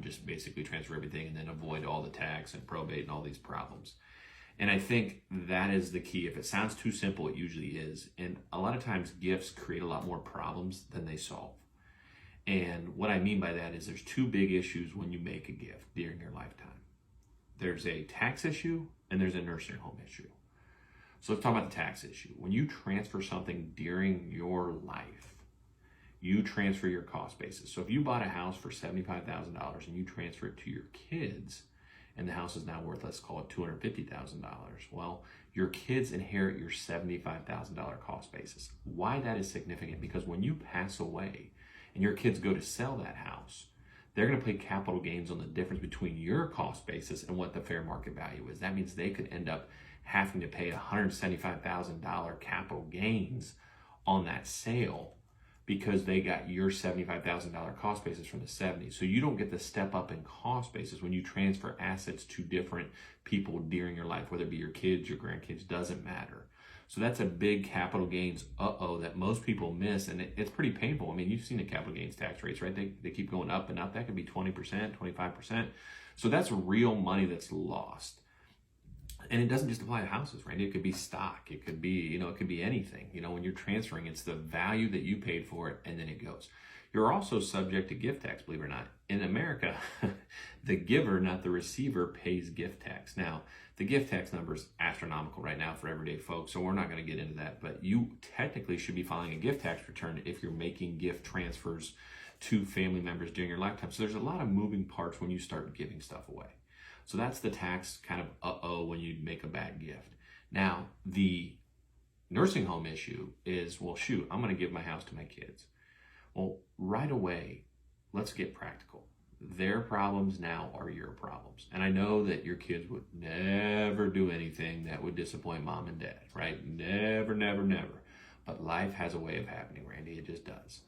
just basically transfer everything and then avoid all the tax and probate and all these problems. And I think that is the key. If it sounds too simple, it usually is. And a lot of times gifts create a lot more problems than they solve. And what I mean by that is there's two big issues when you make a gift during your lifetime. There's a tax issue and there's a nursing home issue. So let's talk about the tax issue. When you transfer something during your life, you transfer your cost basis. So if you bought a house for $75,000 and you transfer it to your kids, and the house is now worth, let's call it $250,000. Well, your kids inherit your $75,000 cost basis. Why that is significant? Because when you pass away and your kids go to sell that house, they're going to pay capital gains on the difference between your cost basis and what the fair market value is. That means they could end up having to pay $175,000 capital gains on that sale because they got your $75,000 cost basis from the 70s. So you don't get the step up in cost basis when you transfer assets to different people during your life, whether it be your kids, your grandkids, doesn't matter. So that's a big capital gains that most people miss, and it's pretty painful. I mean, you've seen the capital gains tax rates, right? They keep going up and up. That could be 20%, 25%. So that's real money that's lost. And it doesn't just apply to houses, right? It could be stock. It could be, it could be anything. When you're transferring, it's the value that you paid for it, and then it goes. You're also subject to gift tax, believe it or not. In America, the giver, not the receiver, pays gift tax. Now, the gift tax number is astronomical right now for everyday folks, so we're not going to get into that. But you technically should be filing a gift tax return if you're making gift transfers to family members during your lifetime. So there's a lot of moving parts when you start giving stuff away. So that's the tax kind of when you make a bad gift. Now, the nursing home issue is, well, shoot, I'm going to give my house to my kids. Well, right away, let's get practical. Their problems now are your problems. And I know that your kids would never do anything that would disappoint mom and dad, right? Never, never, never. But life has a way of happening, Randy. It just does.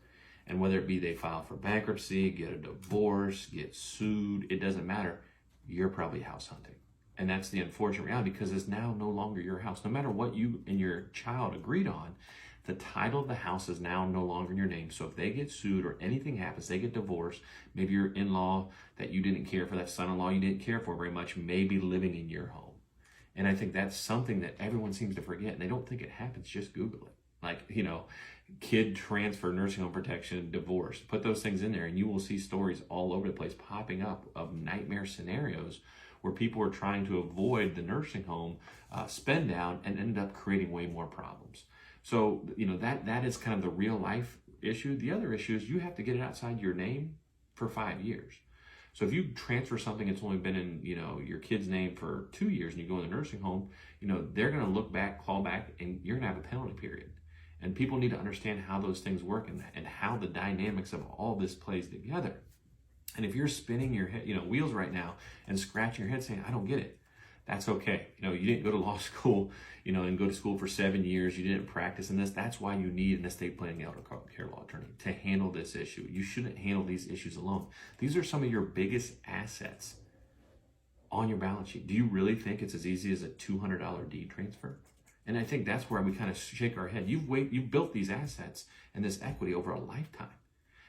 And whether it be they file for bankruptcy, get a divorce, get sued, it doesn't matter. You're probably house hunting. And that's the unfortunate reality, because it's now no longer your house. No matter what you and your child agreed on, the title of the house is now no longer in your name. So if they get sued or anything happens, they get divorced, maybe your in-law that you didn't care for, that son-in-law you didn't care for very much, may be living in your home. And I think that's something that everyone seems to forget, and they don't think it happens. Just Google it. Like, kid transfer, nursing home protection, divorce. Put those things in there and you will see stories all over the place popping up of nightmare scenarios where people are trying to avoid the nursing home spend down and ended up creating way more problems. So, that is kind of the real life issue. The other issue is you have to get it outside your name for 5 years. So if you transfer something that's only been in, your kid's name for 2 years and you go in the nursing home, they're going to look back, claw back, and you're going to have a penalty period. And people need to understand how those things work and how the dynamics of all this plays together. And if you're spinning your head, wheels right now and scratching your head saying, I don't get it, that's okay. You didn't go to law school, and go to school for 7 years. You didn't practice in this. That's why you need an estate planning elder care law attorney to handle this issue. You shouldn't handle these issues alone. These are some of your biggest assets on your balance sheet. Do you really think it's as easy as a $200 deed transfer? And I think that's where we kind of shake our head. You've built these assets and this equity over a lifetime.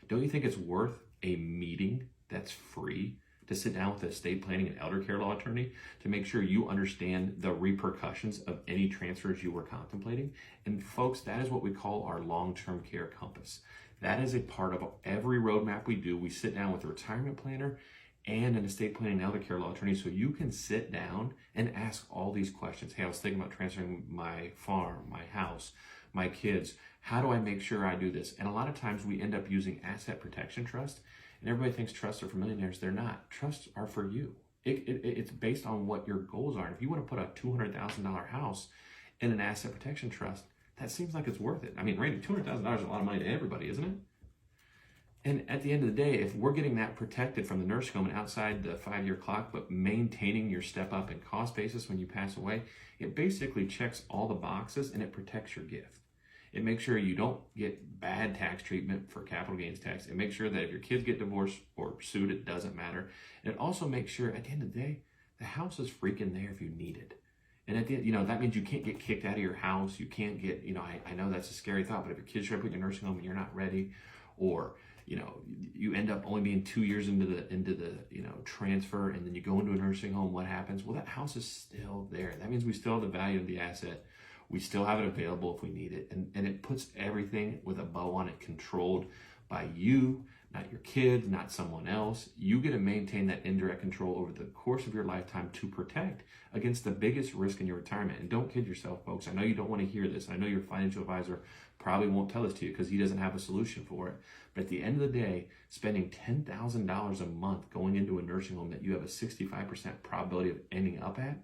Don't you think it's worth a meeting that's free to sit down with an estate planning and elder care law attorney to make sure you understand the repercussions of any transfers you were contemplating? And folks, that is what we call our long-term care compass. That is a part of every roadmap we do. We sit down with a retirement planner and an estate planning and elder care law attorney so you can sit down and ask all these questions. Hey, I was thinking about transferring my farm, my house, my kids. How do I make sure I do this? And a lot of times we end up using asset protection trust, and everybody thinks trusts are for millionaires. They're not. Trusts are for you. It's based on what your goals are. And if you want to put a $200,000 house in an asset protection trust, that seems like it's worth it. I mean, Randy, $200,000 is a lot of money to everybody, isn't it? And at the end of the day, if we're getting that protected from the nursing home and outside the 5-year clock, but maintaining your step up in cost basis when you pass away, it basically checks all the boxes and it protects your gift. It makes sure you don't get bad tax treatment for capital gains tax. It makes sure that if your kids get divorced or sued, it doesn't matter. And it also makes sure at the end of the day, the house is freaking there if you need it. And at the end, that means you can't get kicked out of your house. You can't get, I know that's a scary thought, but if your kids show up in your nursing home and you're not ready, or you end up only being 2 years into the transfer, and then you go into a nursing home. What happens? Well, that house is still there. That means we still have the value of the asset. We still have it available if we need it. And it puts everything with a bow on it, controlled by you, not your kids, not someone else. You get to maintain that indirect control over the course of your lifetime to protect against the biggest risk in your retirement. And don't kid yourself, folks. I know you don't want to hear this. I know your financial advisor probably won't tell this to you because he doesn't have a solution for it. But at the end of the day, spending $10,000 a month going into a nursing home that you have a 65% probability of ending up at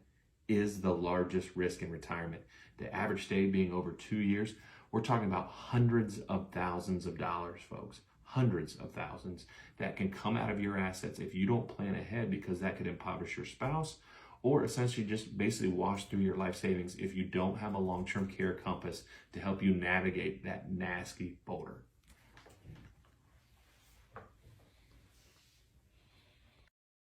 is the largest risk in retirement. The average stay being over 2 years, we're talking about hundreds of thousands of dollars, folks. Hundreds of thousands that can come out of your assets if you don't plan ahead, because that could impoverish your spouse or essentially just basically wash through your life savings if you don't have a long-term care compass to help you navigate that nasty boulder.